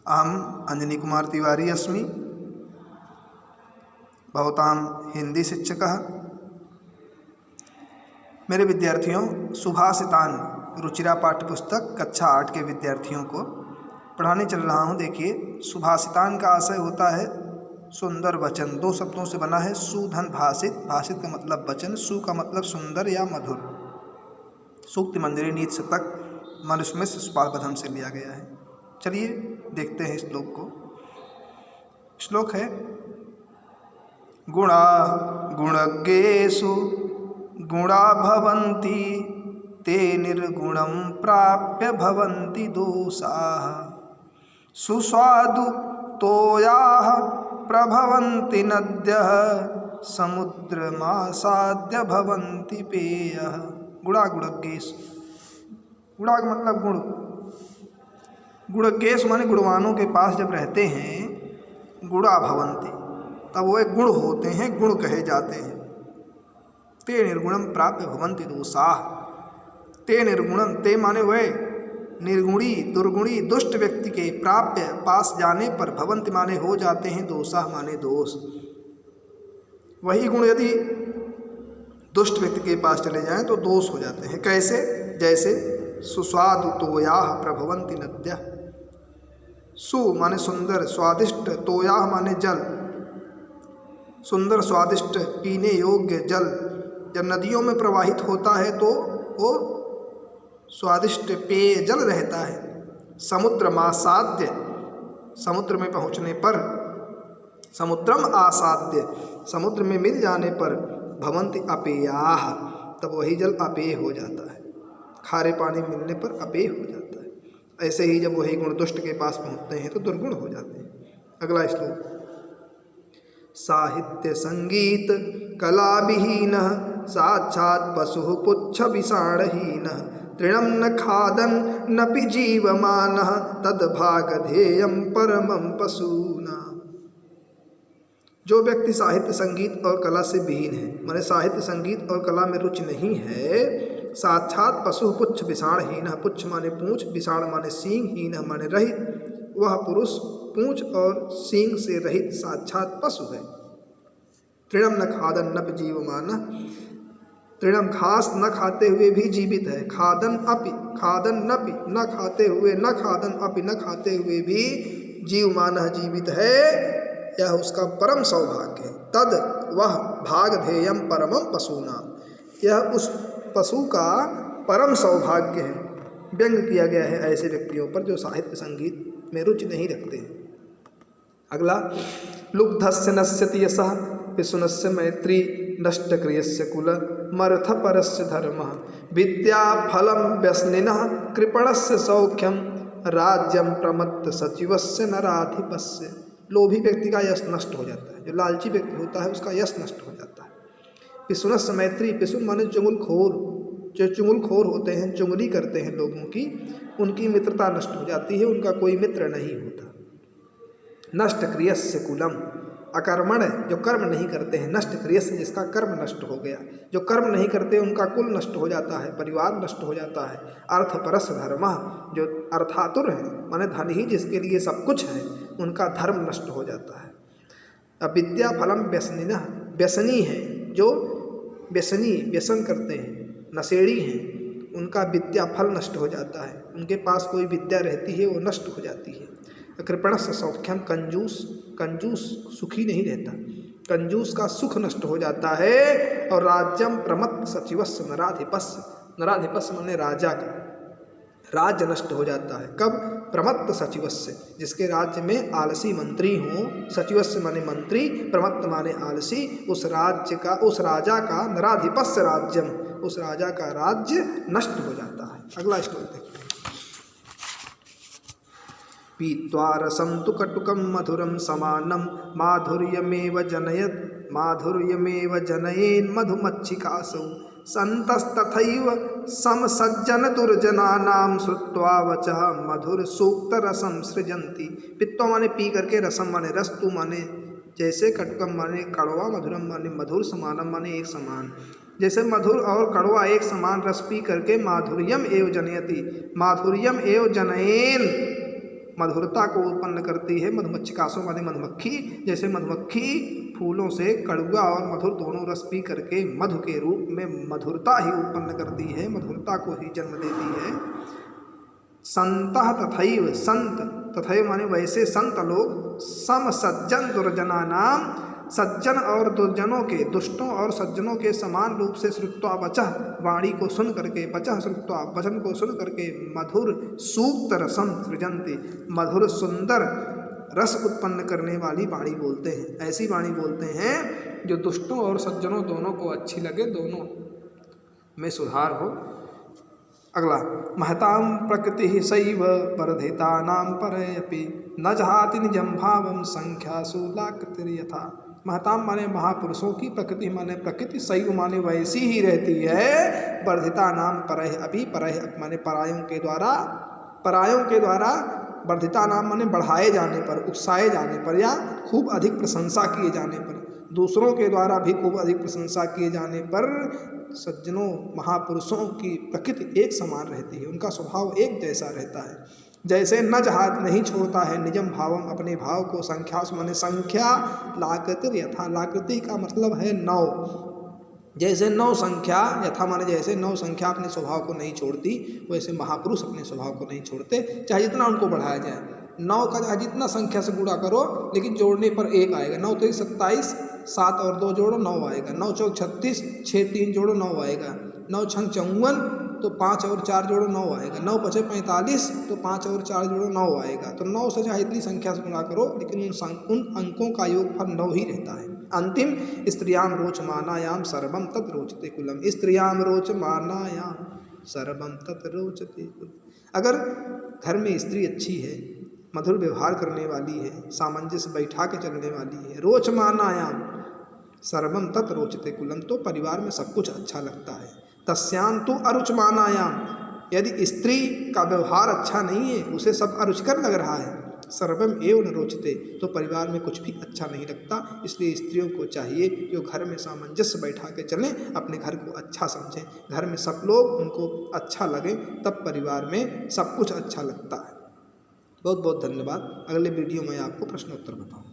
अहम अंजनी कुमार तिवारी अस्मि भवतां हिंदी शिक्षकः। मेरे विद्यार्थियों, सुभाषितान रुचिरा पाठ्यपुस्तक कक्षा 8 के विद्यार्थियों को पढ़ाने चल रहा हूँ। देखिए, सुभाषितान का आशय होता है सुंदर वचन। दो शब्दों से बना है, सुधन भाषित। भाषित का मतलब वचन, सु का मतलब सुंदर या मधुर। सूक्ति मंजरी नीति शतक मनुष्य में शिशुपाल बधम से लिया गया है। चलिए देखते हैं श्लोक को। श्लोक है, गुणा गुणज्ञेषु गुणा भवन्ति ते निर्गुणं प्राप्य भवन्ति दोषाः सुस्वादु तोयाः प्रभवन्ति नद्यः समुद्रमासाद्य भवन्ति पेयः। गुणा गुणज्ञेषु, गुणा का मतलब गुण। गुणज्ञेषु माने गुणवानों के पास जब रहते हैं, गुणा भवन्ति, तब वो एक गुण होते हैं, गुण कहे जाते हैं। ते निर्गुणम प्राप्य भवन्ति दोषाः। ते निर्गुणम, ते माने वे निर्गुणी दुर्गुणी दुष्ट व्यक्ति के प्राप्य पास जाने पर, भवन्ति माने हो जाते हैं, दोषाः माने दोष। वही गुण यदि दुष्ट व्यक्ति के पास चले जाएं तो दोष हो जाते हैं। कैसे? जैसे सुस्वादु तोयाः प्रभवन्ति नद्यः। सु माने सुंदर स्वादिष्ट, तोयाः माने जल, सुंदर स्वादिष्ट पीने योग्य जल जब नदियों में प्रवाहित होता है तो वो स्वादिष्ट पेय जल रहता है। समुद्र आसाद्य, समुद्र में पहुँचने पर, समुद्रम आसाद्य, समुद्र में मिल जाने पर, भवन्ति अपेयाः, तब वही जल अपेय हो जाता है। खारे पानी मिलने पर अपेय हो जाता है। ऐसे ही जब वही गुण दुष्ट के पास पहुँचते हैं तो दुर्गुण हो जाते हैं। अगला श्लोक, साहित्य संगीत कला विहीन साक्षात् पशु पुच्छ विषाणहीन तृणम न खादन नपि जीवमानः तद्भागधेयं परमं पशूना। जो व्यक्ति साहित्य संगीत और कला से विहीन है, माने साहित्य संगीत और कला में रुचि नहीं है, साक्षात पशु पुच्छ विषाणहीन, पुच्छ माने पूंछ, विषाण माने सींग, हीन माने रहित, वह पुरुष पूंछ और सींग से रहित साक्षात पशु है। तृणम न खादन नपि जीवमानः, तृणम घास न खाते हुए भी जीवित है। खादन अपि, खादन नपि, न खाते हुए, न खादन अपि, न खाते हुए भी जीवमानः जीवित है, यह उसका परम सौभाग्य है। तद वह भागधेयम परमं पशूना, यह उस पशु का परम सौभाग्य है। व्यंग किया गया है ऐसे व्यक्तियों पर जो साहित्य संगीत में रुचि नहीं रखते हैं। अगला, लुब्धस्य नश्यति यशः पिशुनस्य मैत्री नष्टक्रियस्य कुल मर्थपरस्य धर्मः विद्या फलं व्यसनिनः कृपणस्य सौख्यम राज्यं प्रमत्त सचिवस्य नराधिपस्य। लोभी व्यक्ति का यश नष्ट हो जाता है, जो लालची व्यक्ति होता है उसका यश नष्ट हो जाता है। पिशुनस्य मैत्री, पिशुन माने चुगलखोर, जो चुगलखोर होते हैं, चुगली करते हैं लोगों की, उनकी मित्रता नष्ट हो जाती है, उनका कोई मित्र नहीं होता। नष्ट क्रियस्य कुलम, अकर्मण, जो कर्म नहीं करते हैं, नष्ट क्रियस्य, जिसका कर्म नष्ट हो गया, जो कर्म नहीं करते उनका कुल नष्ट हो जाता है, परिवार नष्ट हो जाता है। अर्थपरस्य धर्मः, जो अर्थातुर है, माने धन ही जिसके लिए सब कुछ है, उनका धर्म नष्ट हो जाता है। अविद्या फलम व्यसनिनः, व्यसनी है, जो व्यसनी व्यसन करते हैं, नशेड़ी हैं, उनका विद्या फल नष्ट हो जाता है। उनके पास कोई विद्या रहती है वो नष्ट हो जाती है। कृपणस्य सौख्यम, कंजूस, कंजूस सुखी नहीं रहता, कंजूस का सुख नष्ट हो जाता है। और राज्यम प्रमत्त सचिवस्य नराधिपस्य, नराधिपस्य माने राजा का, राज्य नष्ट हो जाता है। कब? प्रमत्त सचिवस्य, जिसके राज्य में आलसी मंत्री हो, सचिवस्य माने मंत्री, प्रमत्त माने आलसी, उस राज्य का, उस राजा का, नराधिपस्य राज्यम, उस राजा का राज्य नष्ट हो जाता है। अगला श्लोक देखिए, पीत्वा रसं तु कटुकं मधुरं समानं माधुर्यमेव जनयत् माधुर्यमेव जनयेन् मधुमच्छिकासौ संतस्तथैव समसज्जन दुर्जनानां श्रुत्वा वचः मधुर सूक्त रसम सृजन्ति। पित्वा माने पी करके, रसम माने रस, तु माने जैसे, कटुकम माने कड़वा, मधुरम माने मधुर, समानम माने एक समान। जैसे मधुर और कड़वा एक समान रस पी करके माधुर्यम एव जनयति, माधुर्यम एव जनयेन, मधुरता को उत्पन्न करती है। मधुमक्षिकासु माने मधुमक्खी, जैसे मधुमक्खी फूलों से कड़वा और मधुर दोनों रस पी करके मधु के रूप में मधुरता ही उत्पन्न करती है, मधुरता को ही जन्म देती है। संतः तथैव, संत तथैव माने वैसे संत लोग, सम सज्जन दुर्जना नाम, सज्जन और दुर्जनों के, दुष्टों और सज्जनों के समान रूप से श्रुत्वा वचः वाणी को सुन करके, वचः श्रुत्वा वचन को सुन करके मधुर सूक्त रसम सृजन्ति, मधुर सुंदर रस उत्पन्न करने वाली वाणी बोलते हैं। ऐसी वाणी बोलते हैं जो दुष्टों और सज्जनों दोनों को अच्छी लगे, दोनों में सुधार हो। अगला, महतां प्रकृति सैव वर्धितानां परयपि न जहाति निजं भावं संख्यासु लाकृतिर्यथा। महतां माने महापुरुषों की, प्रकृति माने प्रकृति, सैव माने वैसी ही रहती है, वर्धितानां परह अपि, परह माने परायों के द्वारा, परायों के द्वारा, वर्धिता नाम माने बढ़ाए जाने पर, उकसाए जाने पर या खूब अधिक प्रशंसा किए जाने पर, दूसरों के द्वारा भी खूब अधिक प्रशंसा किए जाने पर सज्जनों महापुरुषों की प्रकृति एक समान रहती है, उनका स्वभाव एक जैसा रहता है। जैसे न जहात नहीं छोड़ता है निजम भावम अपने भाव को, संख्या माने संख्या, लाकृति यथा, लाकृति का मतलब है 9, जैसे 9 संख्या, यथा माने जैसे 9 संख्या अपने स्वभाव को नहीं छोड़ती, वैसे महापुरुष अपने स्वभाव को नहीं छोड़ते, चाहे जितना उनको बढ़ाया जाए। 9 का चाहे जितना संख्या से गुणा करो, लेकिन जोड़ने पर 1 आएगा। 9 तो 27, 7 और 2 जोड़ो 9 आएगा। 9 चौक 36, 6 3 जोड़ो 9 आएगा। 9 छंग 54, तो 5 और 4 जोड़ो 9 आएगा। 9 पचे 45, तो 5 और 4 जोड़ो 9 आएगा। तो 9 से चाहे इतनी संख्या से गुणा करो, लेकिन उन अंकों का योगफल 9 ही रहता है। अंतिम, स्त्रियाम रोचमानायाम सर्वम तत् रोचते कुलम, स्त्रियाम रोचमानायाम सर्वम तत् रोचते कुलम। अगर घर में स्त्री अच्छी है, मधुर व्यवहार करने वाली है, सामंजस्य बैठा के चलने वाली है, रोचमानायाम सर्वम तत् रोचते कुलम, तो परिवार में सब कुछ अच्छा लगता है। तस्यां तु अरुचमानायाम, यदि स्त्री का व्यवहार अच्छा नहीं है, उसे सब अरुचिकर लग रहा है, सर्वम एवं न रोचते, तो परिवार में कुछ भी अच्छा नहीं लगता। इसलिए स्त्रियों को चाहिए कि वो घर में सामंजस्य बैठा के चलें, अपने घर को अच्छा समझें, घर में सब लोग उनको अच्छा लगे, तब परिवार में सब कुछ अच्छा लगता है। बहुत बहुत धन्यवाद। अगले वीडियो में आपको प्रश्न उत्तर बताऊँ।